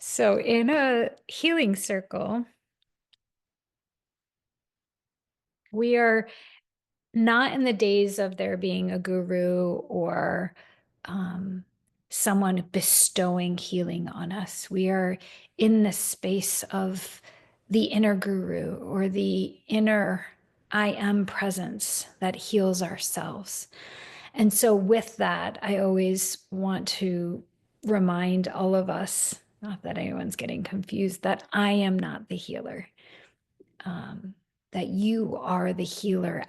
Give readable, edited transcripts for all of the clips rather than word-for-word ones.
So, in a healing circle, we are not in the days of there being a guru or um, someone bestowing healing on us. We are in the space of the inner guru or the inner I am presence that heals ourselves. And so, with that, I always want to remind all of us, not that anyone's getting confused, that I am not the healer, um, that you are the healer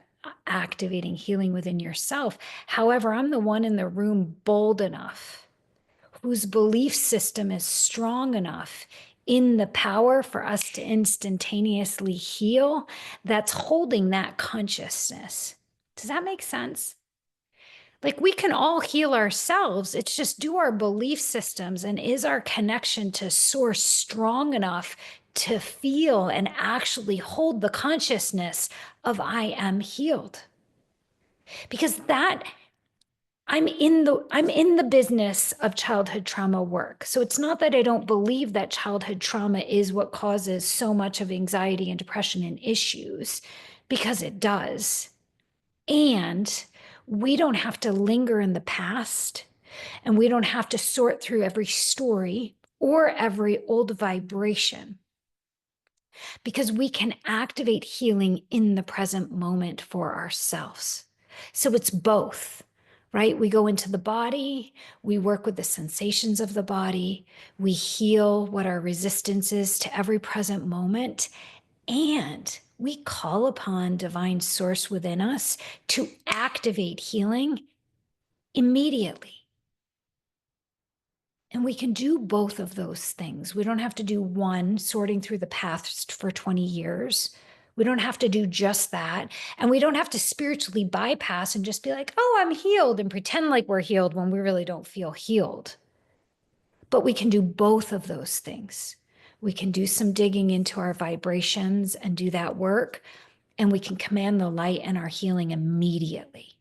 activating healing within yourself. However, I'm the one in the room bold enough, whose belief system is strong enough in the power for us to instantaneously heal, that's holding that consciousness. Does that make sense? Like, we can all heal ourselves. It's just, do our belief systems and is our connection to source strong enough to feel and actually hold the consciousness of I am healed? Because that I'm in the business of childhood trauma work. So it's not that I don't believe that childhood trauma is what causes so much of anxiety and depression and issues, because it does. And we don't have to linger in the past, and we don't have to sort through every story or every old vibration, because we can activate healing in the present moment for ourselves. So it's both, right? We go into the body, we work with the sensations of the body, we heal what our resistance is to every present moment, and we call upon divine source within us to activate healing immediately. And we can do both of those things. We don't have to do one, sorting through the paths for 20 years. We don't have to do just that. And we don't have to spiritually bypass and just be like, oh, I'm healed, and pretend like we're healed when we really don't feel healed. But we can do both of those things. We can do some digging into our vibrations and do that work, and we can command the light and our healing immediately.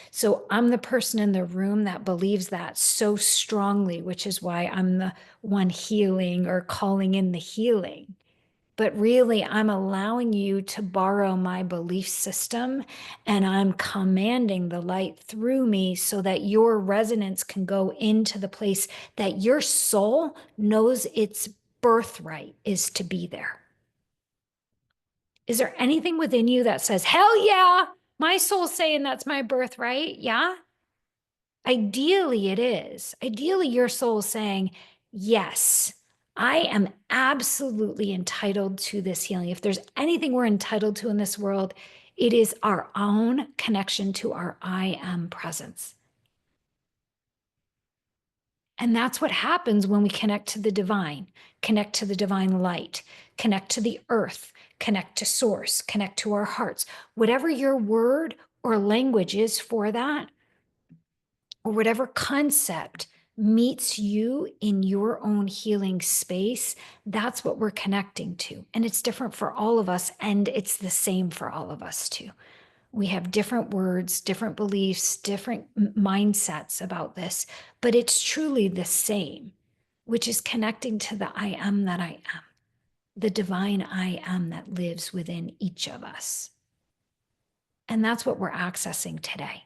So I'm the person in the room that believes that so strongly, which is why I'm the one healing or calling in the healing. But really, I'm allowing you to borrow my belief system, and I'm commanding the light through me so that your resonance can go into the place that your soul knows its birthright is to be there. Is there anything within you that says, hell yeah, my soul's saying that's my birthright? Yeah. Ideally, it is. Ideally, your soul is saying, yes, I am absolutely entitled to this healing. If there's anything we're entitled to in this world, it is our own connection to our I am presence. And that's what happens when we connect to the divine, connect to the divine light, connect to the earth, connect to source, connect to our hearts. Whatever your word or language is for that, or whatever concept meets you in your own healing space, that's what we're connecting to. And it's different for all of us, and it's the same for all of us too. We have different words, different beliefs, different mindsets about this, but it's truly the same, which is connecting to the I am that I am, the divine I am that lives within each of us. And that's what we're accessing today.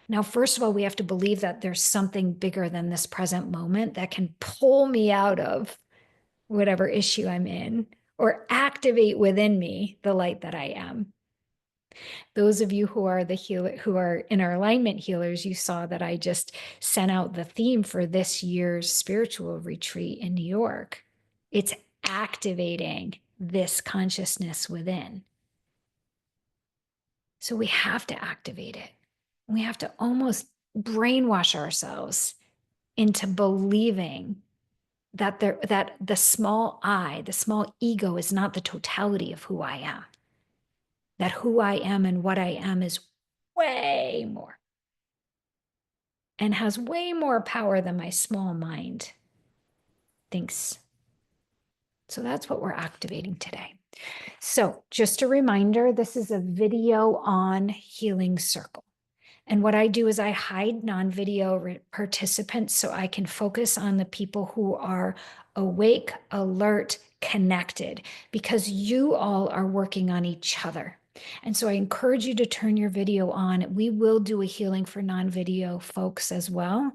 Now, first of all, we have to believe that there's something bigger than this present moment that can pull me out of whatever issue I'm in or activate within me the light that I am. Those of you who are the healer, who are in our alignment healers, you saw that I just sent out the theme for this year's spiritual retreat in New York. It's activating this consciousness within. So we have to activate it. We have to almost brainwash ourselves into believing that the small I, the small ego, is not the totality of who I am. That who I am and what I am is way more and has way more power than my small mind thinks. So that's what we're activating today. So just a reminder, this is a video on Healing Circle. And what I do is I hide non-video participants so I can focus on the people who are awake, alert, connected, because you all are working on each other. And so I encourage you to turn your video on. We will do a healing for non-video folks as well.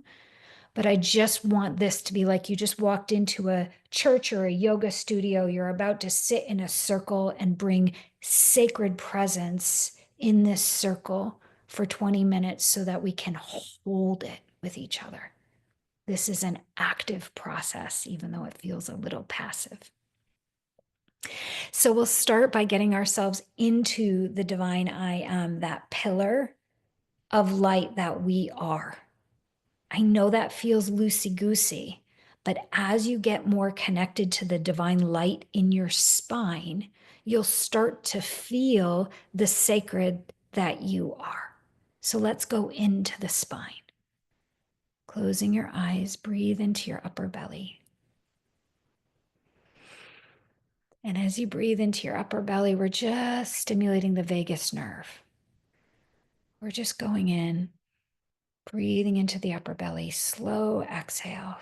But I just want this to be like you just walked into a church or a yoga studio. You're about to sit in a circle and bring sacred presence in this circle for 20 minutes so that we can hold it with each other. This is an active process, even though it feels a little passive. So we'll start by getting ourselves into the divine I am, that pillar of light that we are. I know that feels loosey-goosey, but as you get more connected to the divine light in your spine, you'll start to feel the sacred that you are. So let's go into the spine. Closing your eyes, breathe into your upper belly. And as you breathe into your upper belly, we're just stimulating the vagus nerve. We're just going in, breathing into the upper belly, slow exhale.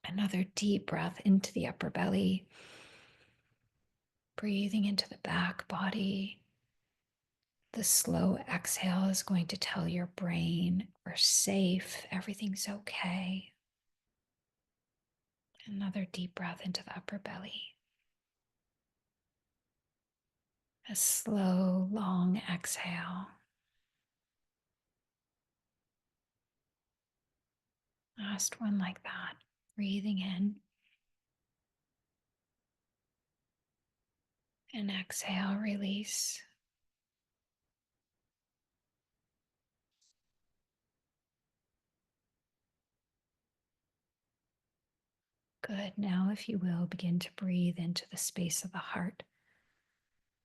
Another deep breath into the upper belly, breathing into the back body. The slow exhale is going to tell your brain we're safe, everything's okay. Another deep breath into the upper belly. A slow, long exhale. Last one like that. Breathing in and exhale, release. Good. Now, if you will, begin to breathe into the space of the heart.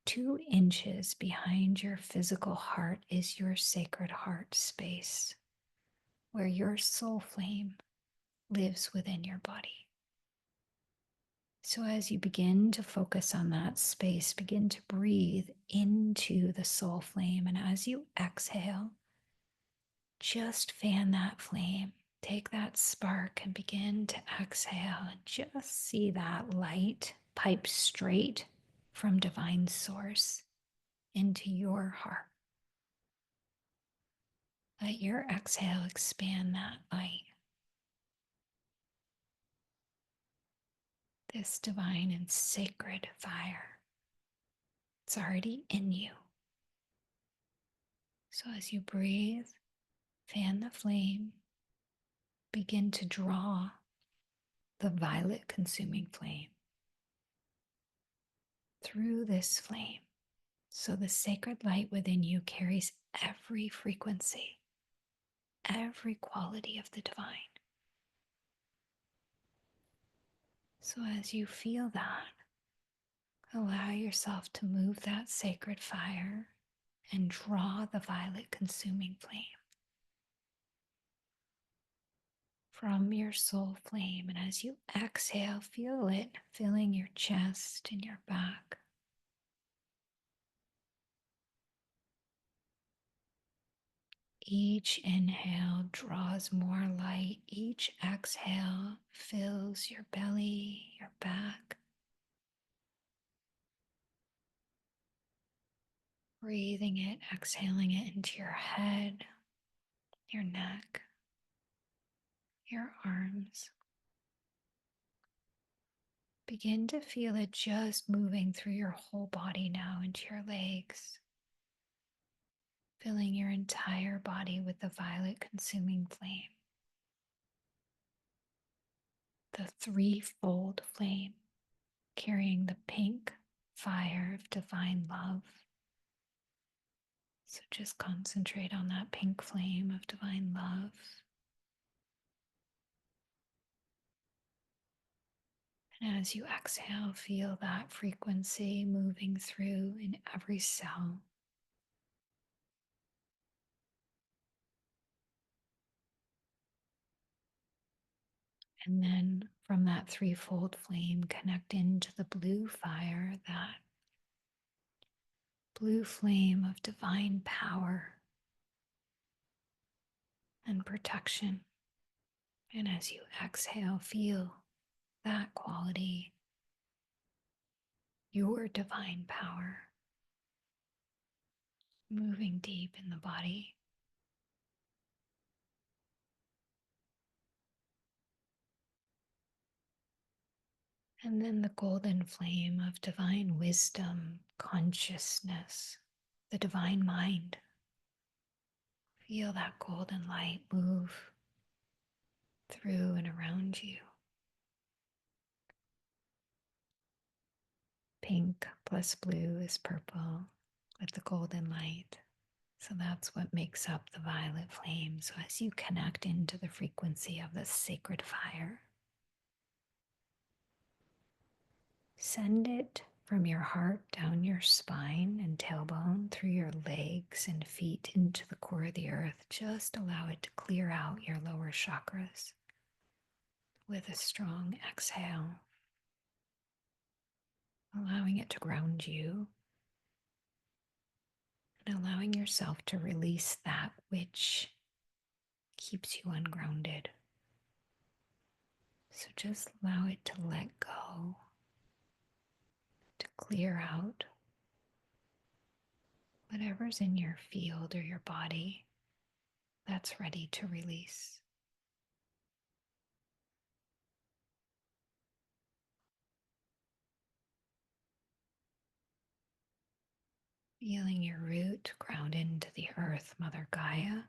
2 inches behind your physical heart is your sacred heart space, where your soul flame lives within your body. So as you begin to focus on that space, begin to breathe into the soul flame. And as you exhale, just fan that flame. Take that spark and begin to exhale and just see that light pipe straight from divine source into your heart. Let your exhale expand that light. This divine and sacred fire. It's already in you. So as you breathe, fan the flame, begin to draw the violet consuming flame through this flame. So the sacred light within you carries every frequency, every quality of the divine. So as you feel that, allow yourself to move that sacred fire and draw the violet consuming flame from your soul flame. And as you exhale, feel it filling your chest and your back. Each inhale draws more light. Each exhale fills your belly, your back. Breathing it, exhaling it into your head, your neck, your arms. Begin to feel it just moving through your whole body now into your legs, filling your entire body with the violet consuming flame. The threefold flame, carrying the pink fire of divine love. So just concentrate on that pink flame of divine love. And as you exhale, feel that frequency moving through in every cell. And then from that threefold flame, connect into the blue fire, that blue flame of divine power and protection. And as you exhale, feel that quality, your divine power, moving deep in the body. And then the golden flame of divine wisdom, consciousness, the divine mind. Feel that golden light move through and around you. Pink plus blue is purple with the golden light. So that's what makes up the violet flame. So as you connect into the frequency of the sacred fire, send it from your heart down your spine and tailbone through your legs and feet into the core of the earth. Just allow it to clear out your lower chakras with a strong exhale, allowing it to ground you and allowing yourself to release that which keeps you ungrounded. So just allow it to let go, to clear out whatever's in your field or your body that's ready to release. Feeling your root ground into the earth, Mother Gaia.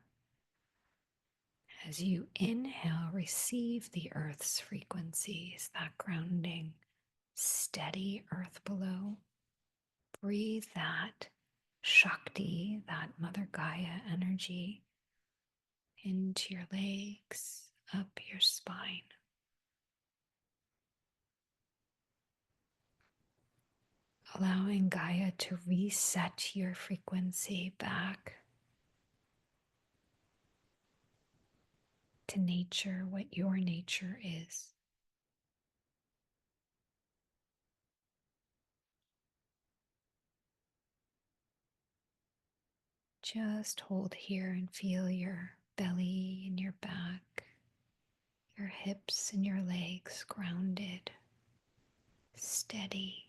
As you inhale, receive the earth's frequencies, that grounding, steady earth below. Breathe that Shakti, that Mother Gaia energy into your legs, up your spine. Allowing Gaia to reset your frequency back to nature, what your nature is. Just hold here and feel your belly and your back, your hips and your legs grounded, steady.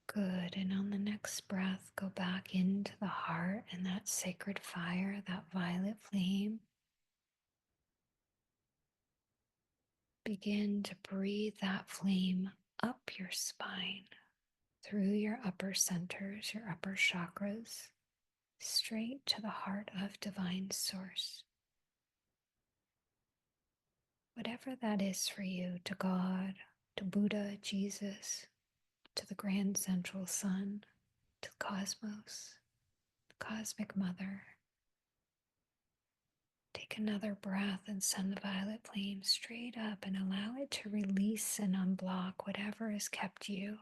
Good. And on the next breath, go back into the heart and that sacred fire, that violet flame. Begin to breathe that flame up your spine, through your upper centers, your upper chakras, straight to the heart of divine source. Whatever that is for you, to God, to Buddha, Jesus, to the grand central sun, to the cosmos, the cosmic mother. Take another breath and send the violet flame straight up and allow it to release and unblock whatever has kept you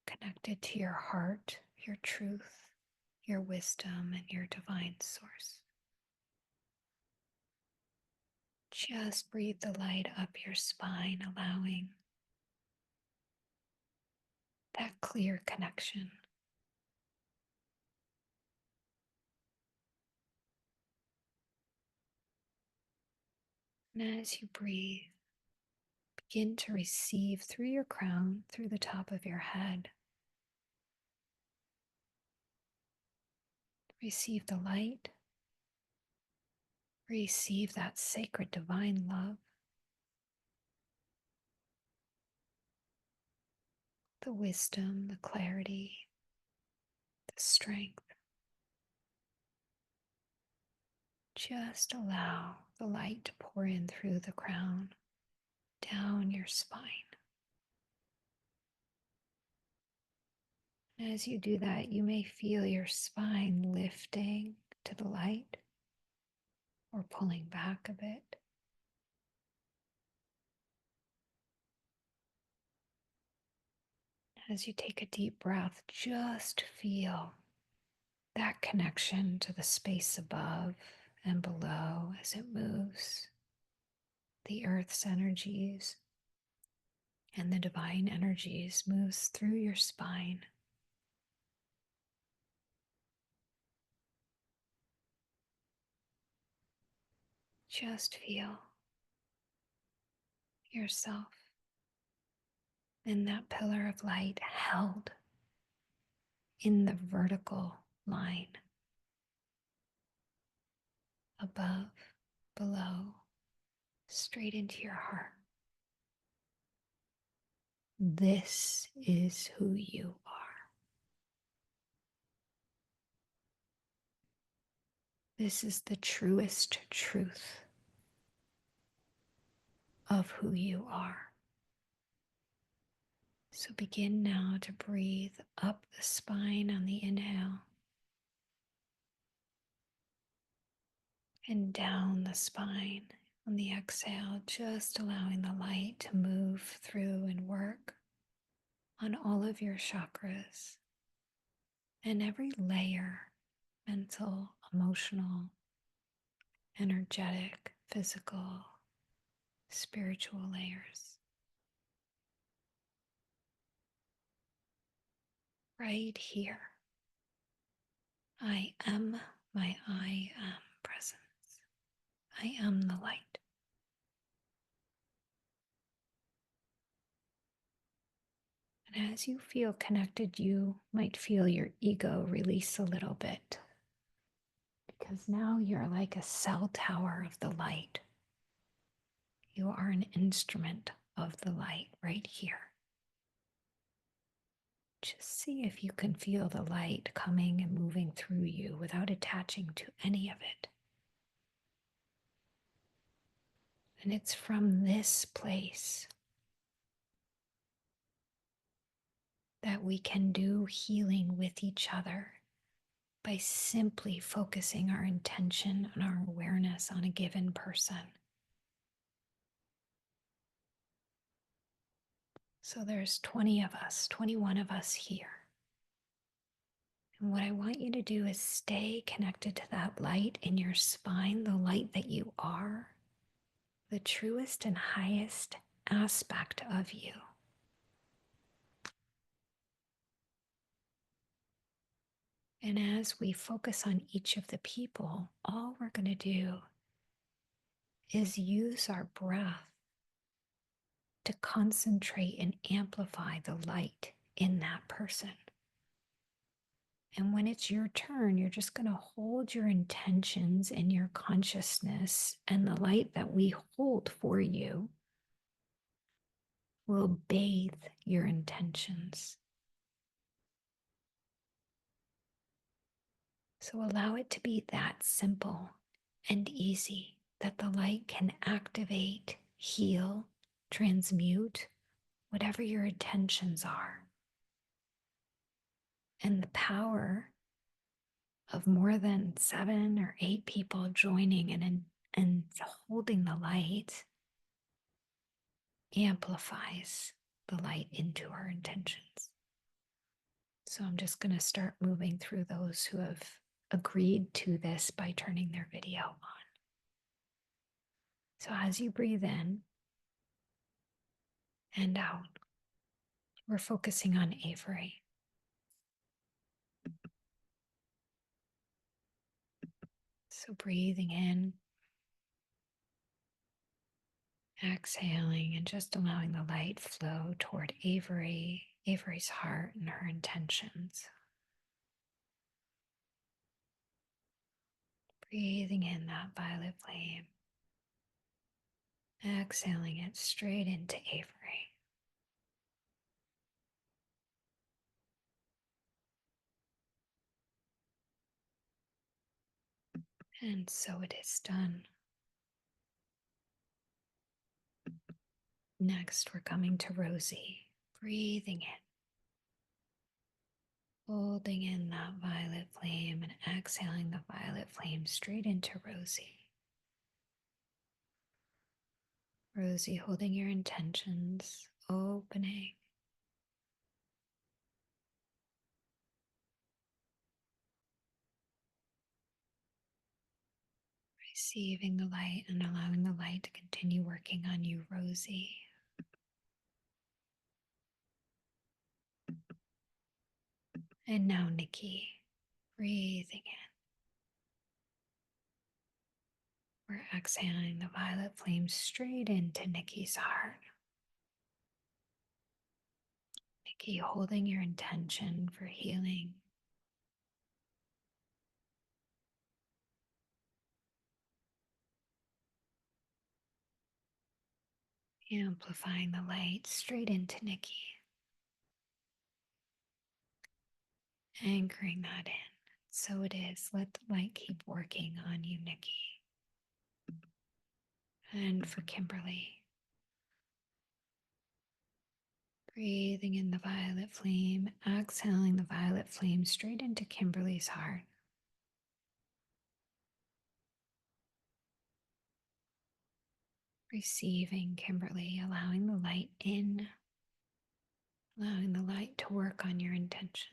connected to your heart, your truth, your wisdom, and your divine source. Just breathe the light up your spine, allowing that clear connection. And as you breathe, begin to receive through your crown, through the top of your head. Receive the light. Receive that sacred divine love. The wisdom, the clarity, the strength. Just allow the light to pour in through the crown, down your spine. As you do that, you may feel your spine lifting to the light or pulling back a bit. As you take a deep breath, just feel that connection to the space above and below as it moves, the earth's energies and the divine energies moves through your spine. Just feel yourself in that pillar of light, held in the vertical line, above, below, straight into your heart. This is who you are. This is the truest truth of who you are. So begin now to breathe up the spine on the inhale and down the spine on the exhale, just allowing the light to move through and work on all of your chakras and every layer, mental, emotional, energetic, physical, spiritual layers. Right here, I am my I am presence. I am the light. And as you feel connected, you might feel your ego release a little bit, because now you're like a cell tower of the light. You are an instrument of the light right here. Just see if you can feel the light coming and moving through you without attaching to any of it. And it's from this place that we can do healing with each other by simply focusing our intention and our awareness on a given person. So there's 20 of us, 21 of us here. And what I want you to do is stay connected to that light in your spine, the light that you are, the truest and highest aspect of you. And as we focus on each of the people, all we're going to do is use our breath to concentrate and amplify the light in that person. And when it's your turn, you're just going to hold your intentions and your consciousness, and the light that we hold for you will bathe your intentions. So allow it to be that simple and easy, that the light can activate, heal, transmute whatever your intentions are. And the power of more than 7 or 8 people joining and holding the light amplifies the light into our intentions. So I'm just going to start moving through those who have agreed to this by turning their video on. So as you breathe in and out, we're focusing on Avery. So breathing in, exhaling, and just allowing the light flow toward Avery's heart and her intentions. Breathing in that violet flame, exhaling it straight into Avery. And so it is done. Next, we're coming to Rosie. Breathing in, holding in that violet flame and exhaling the violet flame straight into Rosie. Rosie, holding your intentions, opening, receiving the light and allowing the light to continue working on you, Rosie. And now, Nikki, breathing in. We're exhaling the violet flame straight into Nikki's heart. Nikki, holding your intention for healing. Amplifying the light straight into Nikki. Anchoring that in. So it is. Let the light keep working on you, Nikki. And for Kimberly, breathing in the violet flame, exhaling the violet flame straight into Kimberly's heart. Receiving Kimberly, allowing the light in, allowing the light to work on your intentions.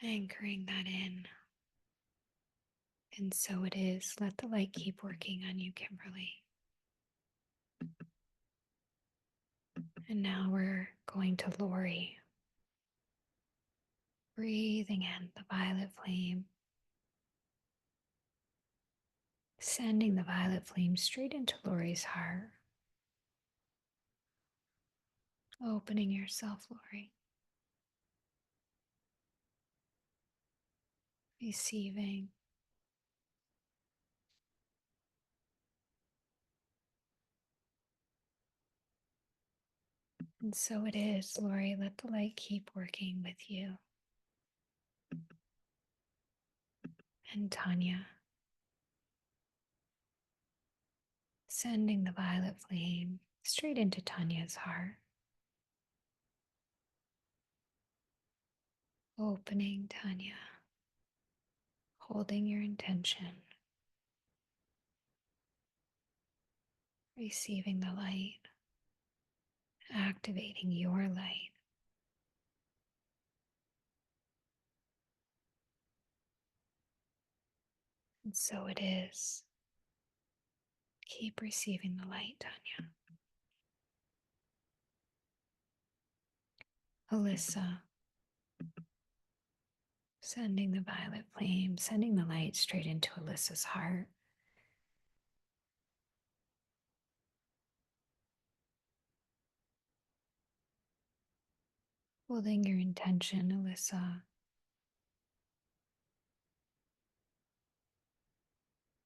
Anchoring that in. And so it is. Let the light keep working on you, Kimberly. And now we're going to Lori. Breathing in the violet flame. Sending the violet flame straight into Lori's heart. Opening yourself, Lori. Receiving. And so it is, Lori. Let the light keep working with you. And Tanya. Sending the violet flame straight into Tanya's heart. Opening Tanya. Holding your intention. Receiving the light. Activating your light. And so it is. Keep receiving the light, Tanya. Alyssa. Sending the violet flame, sending the light straight into Alyssa's heart. Holding your intention, Alyssa.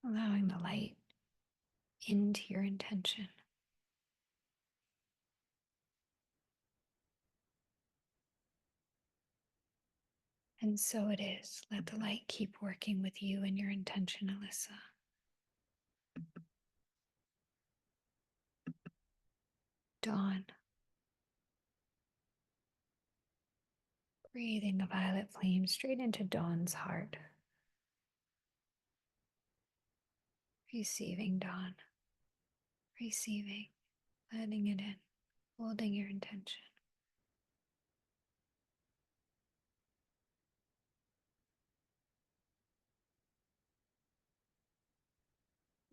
Allowing the light into your intention. And so it is. Let the light keep working with you and your intention, Alyssa. Dawn. Breathing the violet flame straight into Dawn's heart. Receiving Dawn. Receiving. Letting it in. Holding your intention.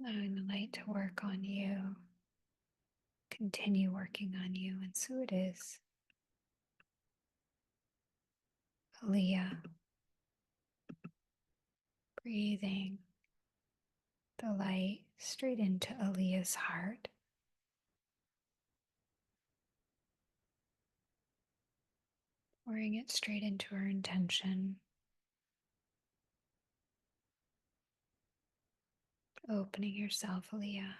Allowing the light to work on you. Continue working on you. And so it is. Aaliyah. Breathing the light straight into Aaliyah's heart. Pouring it straight into her intention. Opening yourself, Aaliyah.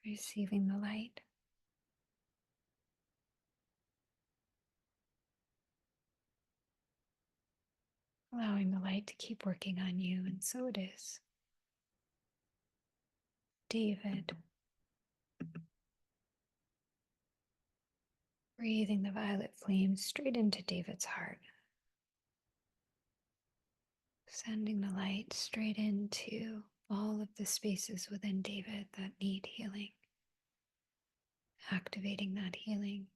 Receiving the light. Allowing the light to keep working on you, and so it is. David. Breathing the violet flame straight into David's heart. Sending the light straight into all of the spaces within David that need healing. Activating that healing.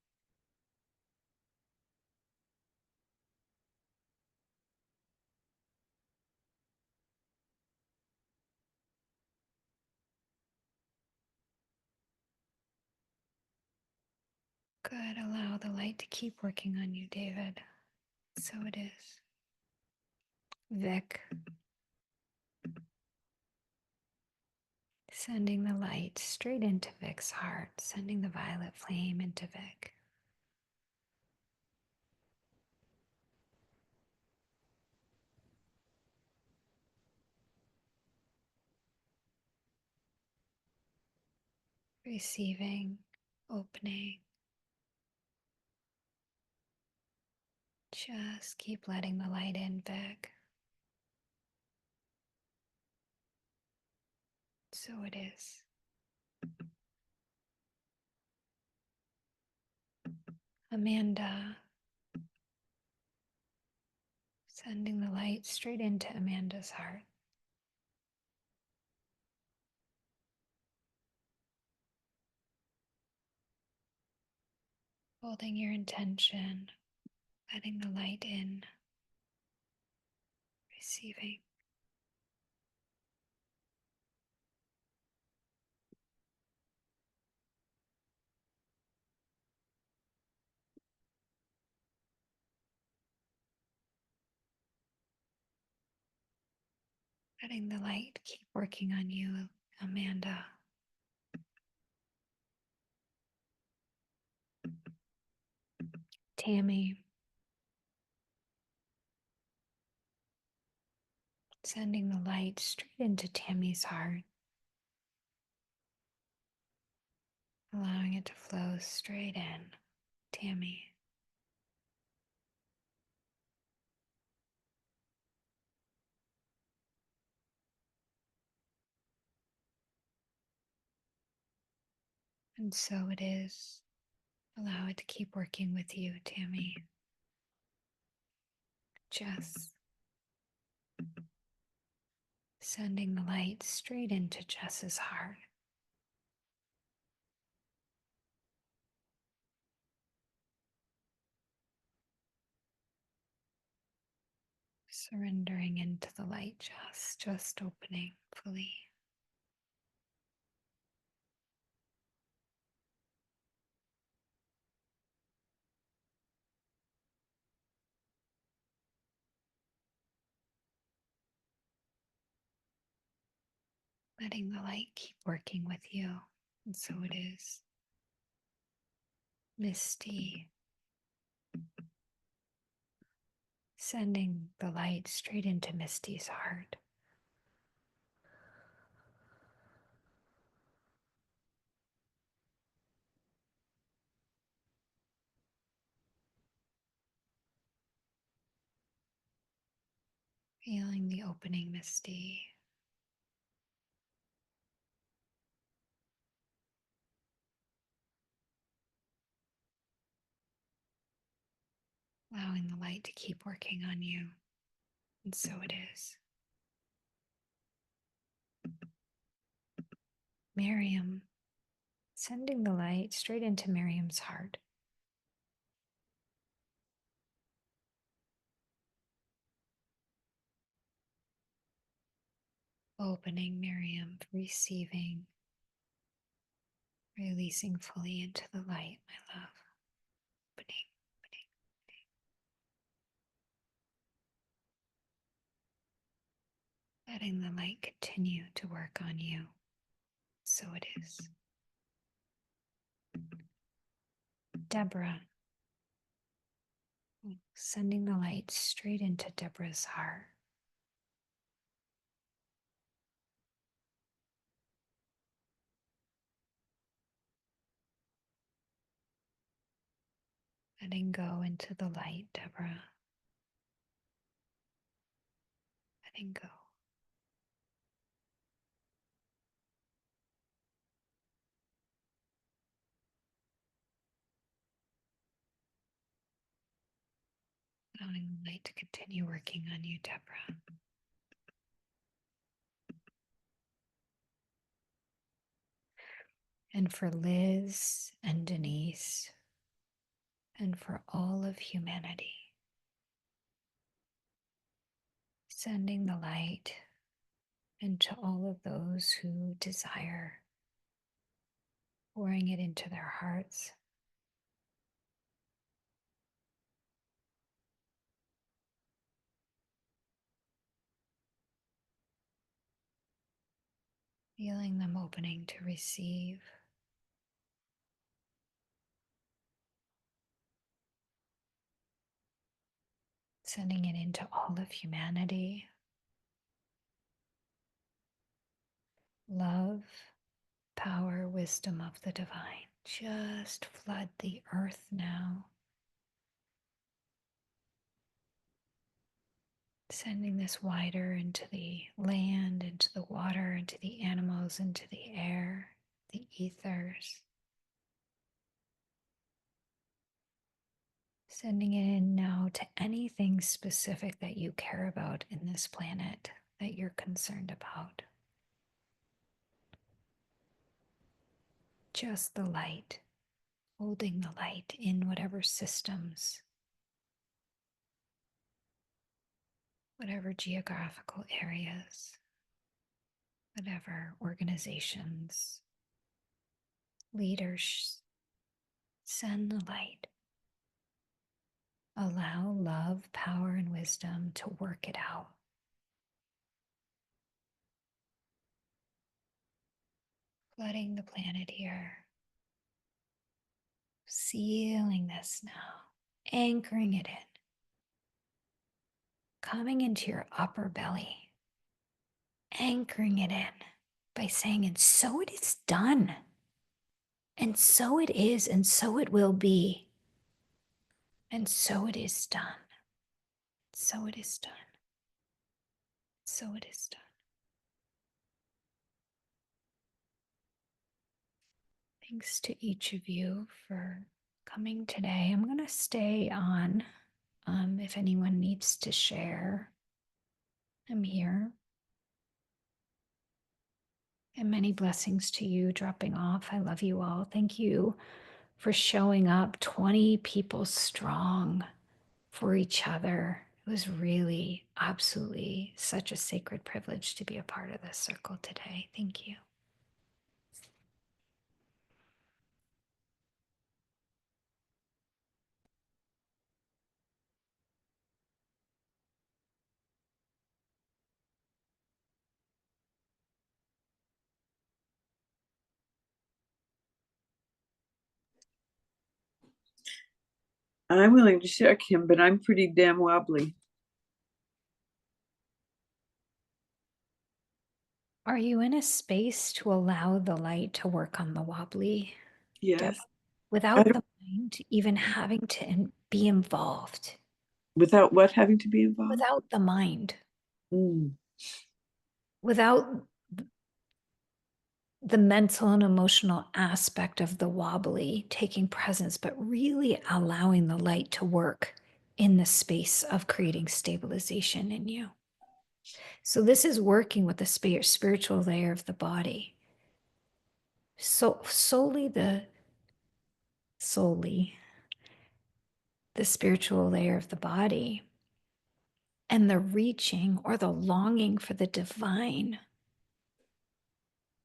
Good. Allow the light to keep working on you, David. So it is. Vic. Sending the light straight into Vic's heart, sending the violet flame into Vic. Receiving, opening. Just keep letting the light in, Vic. So it is. Amanda. Sending the light straight into Amanda's heart. Holding your intention, letting the light in, receiving. Letting the light keep working on you, Amanda. Tammy. Sending the light straight into Tammy's heart. Allowing it to flow straight in. Tammy. And so it is. Allow it to keep working with you, Tammy. Jess. Sending the light straight into Jess's heart. Surrendering into the light, just opening fully. Letting the light keep working with you. And so it is. Misty. Sending the light straight into Misty's heart. Feeling the opening, Misty. Allowing the light to keep working on you. And so it is. Miriam. Sending the light straight into Miriam's heart. Opening Miriam, receiving, releasing fully into the light, my love. Opening, opening, opening. Letting the light continue to work on you. So it is. Deborah. Sending the light straight into Deborah's heart. Letting go into the light, Deborah. Letting go. Allowing the light to continue working on you, Deborah. And for Liz and Denise, and for all of humanity, sending the light into all of those who desire, pouring it into their hearts, Feeling them opening to receive. Sending it into all of humanity. Love, power, wisdom of the divine. Just flood the earth now. Sending this wider into the land, into the water, into the animals, into the air, the ethers. Sending it in now to anything specific that you care about in this planet that you're concerned about. Just the light, holding the light in whatever systems, whatever geographical areas, whatever organizations, leaders, send the light. Allow love, power, and wisdom to work it out. Flooding the planet here. Sealing this now. Anchoring it in. Coming into your upper belly. Anchoring it in by saying, and so it is done. And so it is, and so it will be. And so it is done. So it is done. So it is done. Thanks to each of you for coming today. I'm going to stay on if anyone needs to share. I'm here. And many blessings to you dropping off. I love you all. Thank you for showing up 20 people strong for each other. It was really absolutely such a sacred privilege to be a part of this circle today. Thank you. I'm willing to share, Kim, but I'm pretty damn wobbly. Are you in a space to allow the light to work on the wobbly, Deb, Yes. without the mind even having to be involved? Without what having to be involved? Without the mind, Mm. without the mental and emotional aspect of the wobbly taking presence, but really allowing the light to work in the space of creating stabilization in you. So this is working with the spiritual layer of the body. So solely the spiritual layer of the body and the reaching or the longing for the divine.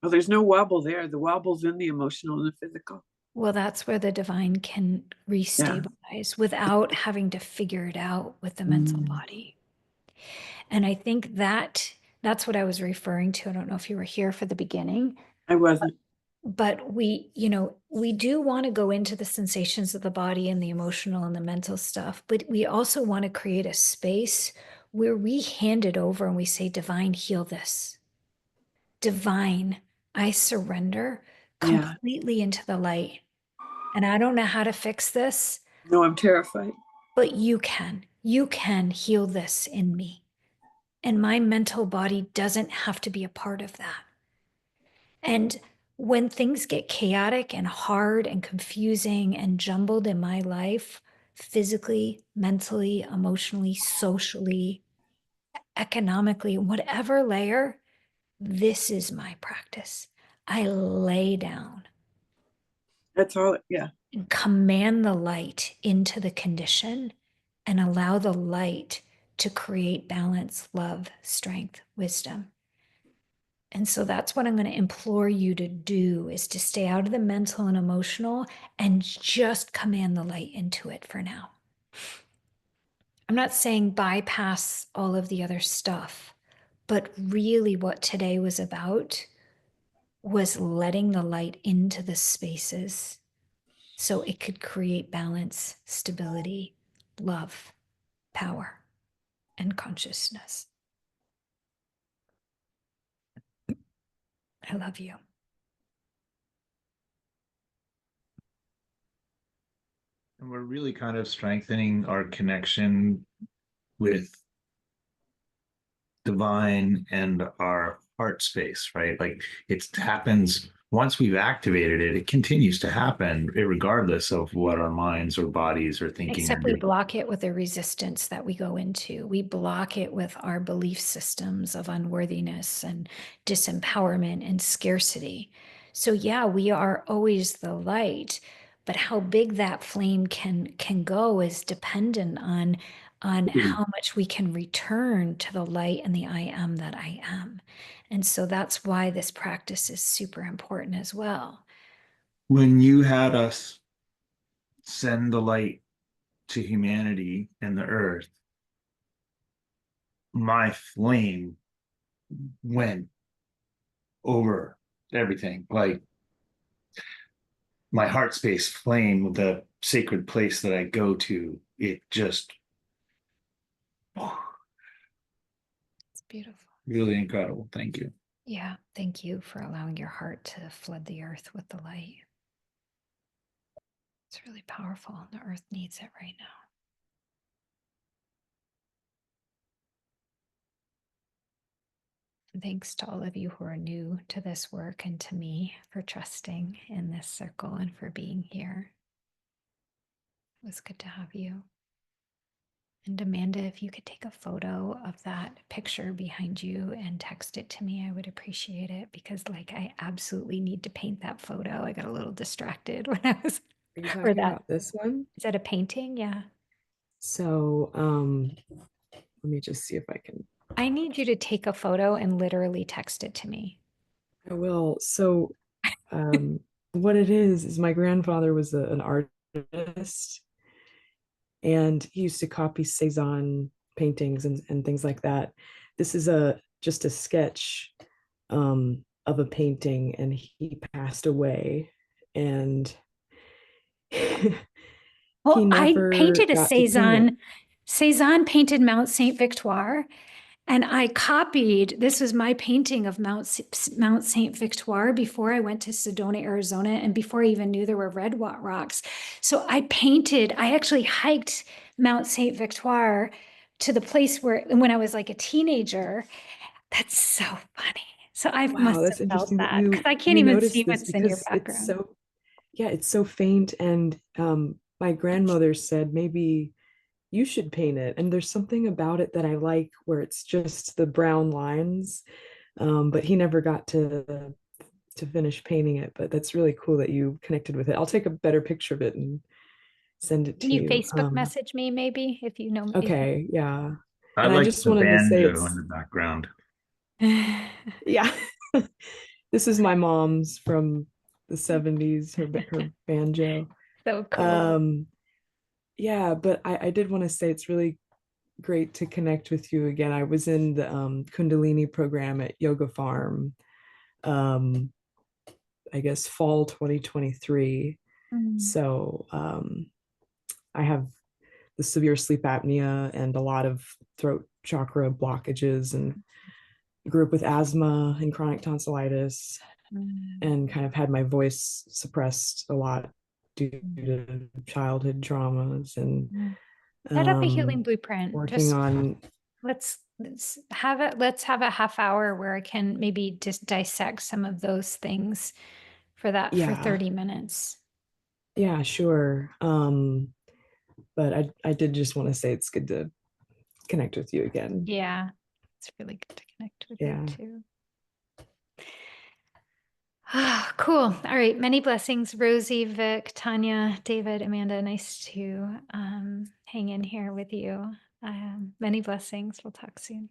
Well, there's no wobble there. The wobble's in the emotional and the physical. Well, that's where the divine can restabilize without having to figure it out with the mental body. And I think that's what I was referring to. I don't know if you were here for the beginning. I wasn't. But we do want to go into the sensations of the body and the emotional and the mental stuff, but we also want to create a space where we hand it over and we say, divine, heal this. Divine, I surrender completely into the light. And I don't know how to fix this. No, I'm terrified. But you can heal this in me. And my mental body doesn't have to be a part of that. And when things get chaotic and hard and confusing and jumbled in my life, physically, mentally, emotionally, socially, economically, whatever layer, this is my practice. I lay down. That's all. Yeah. And command the light into the condition and allow the light to create balance, love, strength, wisdom. And so that's what I'm going to implore you to do, is to stay out of the mental and emotional and just command the light into it for now. I'm not saying bypass all of the other stuff, but really what today was about was letting the light into the spaces so it could create balance, stability, love, power, and consciousness. I love you. And we're really kind of strengthening our connection with divine and our heart space, right? Like it happens once we've activated it, it continues to happen regardless of what our minds or bodies are thinking or Except we doing. block it with the resistance that we go into. We block it with our belief systems of unworthiness and disempowerment and scarcity. So yeah, we are always the light, but how big that flame can go is dependent on how much we can return to the light and the I am that I am. And so that's why this practice is super important as well. When you had us send the light to humanity and the earth, my flame went over everything. Like my heart space flame, the sacred place that I go to, it just It's beautiful. really incredible. Thank you. Yeah, thank you for allowing your heart to flood the earth with the light. It's really powerful. The earth needs it right now. And thanks to all of you who are new to this work and to me for trusting in this circle and for being here. It was good to have you. And Amanda, if you could take a photo of that picture behind you and text it to me, I would appreciate it because like I absolutely need to paint that photo. I got a little distracted when I was, Are you or talking that, about this one? is that a painting? Yeah. So, let me just see if I can. I need you to take a photo and literally text it to me. I will. So, what it is my grandfather was an artist, and he used to copy Cezanne paintings and things like that. This is a just a sketch of a painting, and he passed away, and he Well, I never painted a got to paint it. Cezanne. Cezanne painted Mount Saint Victoire, and I copied. This was my painting of Mount Saint Victoire before I went to Sedona, Arizona, and before I even knew there were red rocks. So I painted. I actually hiked Mount Saint Victoire to the place where, when I was like a teenager. That's so funny. So I Wow, must have that's felt interesting that that because I can't you even noticed see this what's in your because background. it's so faint, and my grandmother said maybe you should paint it, and there's something about it that I like where it's just the brown lines, but he never got to finish painting it, but that's really cool that you connected with it. I'll take a better picture of it and send it Can to you you. Facebook message me maybe if you know if you Okay, yeah. I And I like just the wanted to say banjo in it's the background. yeah. This is my mom's from the 70s, her banjo. so cool. Um, yeah, but I did want to say it's really great to connect with you again. I was in the Kundalini program at Yoga Farm, um, I guess fall 2023. Mm, So I have the severe sleep apnea and a lot of throat chakra blockages, and grew up with asthma and chronic tonsillitis, mm, and kind of had my voice suppressed a lot due to childhood traumas, and mm. Set up a healing um, blueprint. working Just on let's have it. Let's have a half hour where I can maybe just dissect some of those things for that for yeah, 30 minutes. yeah, sure. But I did just want to say it's good to connect with you again. Yeah, it's really good to connect with you Yeah. too. Ah, cool. All right. Many blessings, Rosie, Vic, Tanya, David, Amanda. Nice to hang in here with you. Many blessings. We'll talk soon.